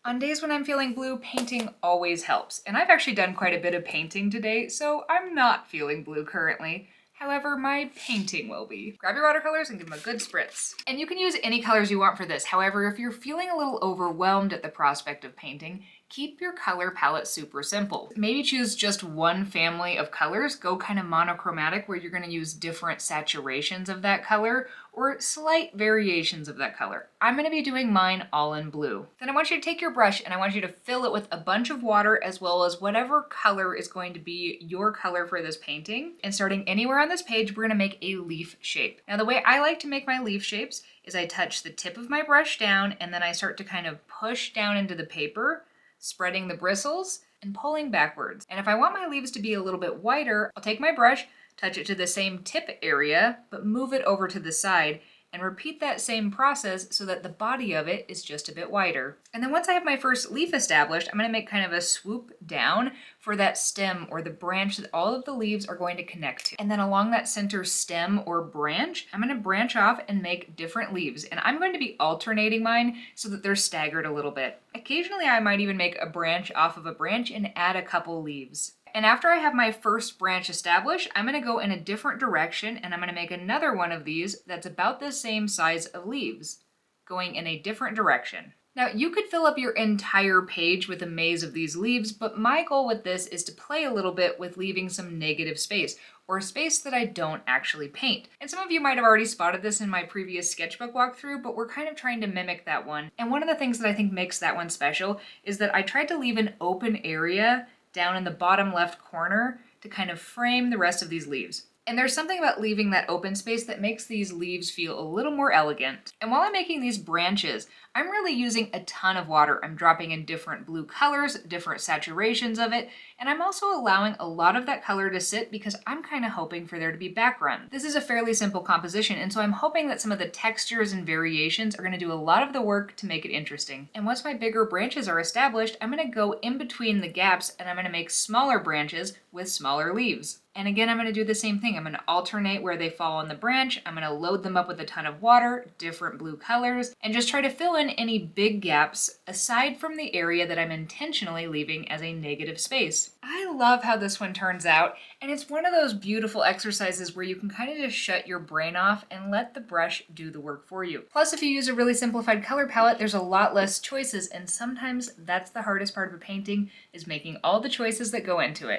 On days when I'm feeling blue, painting always helps. And I've actually done quite a bit of painting today, so I'm not feeling blue currently. However, my painting will be. Grab your watercolors and give them a good spritz. And you can use any colors you want for this. However, if you're feeling a little overwhelmed at the prospect of painting, keep your color palette super simple. Maybe choose just one family of colors, go kind of monochromatic where you're going to use different saturations of that color or slight variations of that color. I'm going to be doing mine all in blue. Then I want you to take your brush and I want you to fill it with a bunch of water as well as whatever color is going to be your color for this painting. And starting anywhere on this page, we're going to make a leaf shape. Now the way I like to make my leaf shapes is I touch the tip of my brush down and then I start to kind of push down into the paper, spreading the bristles and pulling backwards. And if I want my leaves to be a little bit wider, I'll take my brush, touch it to the same tip area, but move it over to the side and repeat that same process so that the body of it is just a bit wider. And then once I have my first leaf established, I'm going to make kind of a swoop down for that stem or the branch that all of the leaves are going to connect to. And then along that center stem or branch, I'm going to branch off and make different leaves. And I'm going to be alternating mine so that they're staggered a little bit. Occasionally I might even make a branch off of a branch and add a couple leaves. And after I have my first branch established, I'm going to go in a different direction and I'm going to make another one of these that's about the same size of leaves, going in a different direction. Now you could fill up your entire page with a maze of these leaves, but my goal with this is to play a little bit with leaving some negative space, or space that I don't actually paint. And some of you might have already spotted this in my previous sketchbook walkthrough, but we're kind of trying to mimic that one. And one of the things that I think makes that one special is that I tried to leave an open area down in the bottom left corner to kind of frame the rest of these leaves. And there's something about leaving that open space that makes these leaves feel a little more elegant. And while I'm making these branches, I'm really using a ton of water. I'm dropping in different blue colors, different saturations of it, and I'm also allowing a lot of that color to sit because I'm kind of hoping for there to be background. This is a fairly simple composition, and so I'm hoping that some of the textures and variations are going to do a lot of the work to make it interesting. And once my bigger branches are established, I'm going to go in between the gaps and I'm going to make smaller branches with smaller leaves. And again, I'm going to do the same thing. I'm going to alternate where they fall on the branch. I'm going to load them up with a ton of water, different blue colors, and just try to fill in any big gaps aside from the area that I'm intentionally leaving as a negative space. I love how this one turns out, and it's one of those beautiful exercises where you can kind of just shut your brain off and let the brush do the work for you. Plus, if you use a really simplified color palette, there's a lot less choices, and sometimes that's the hardest part of a painting, is making all the choices that go into it.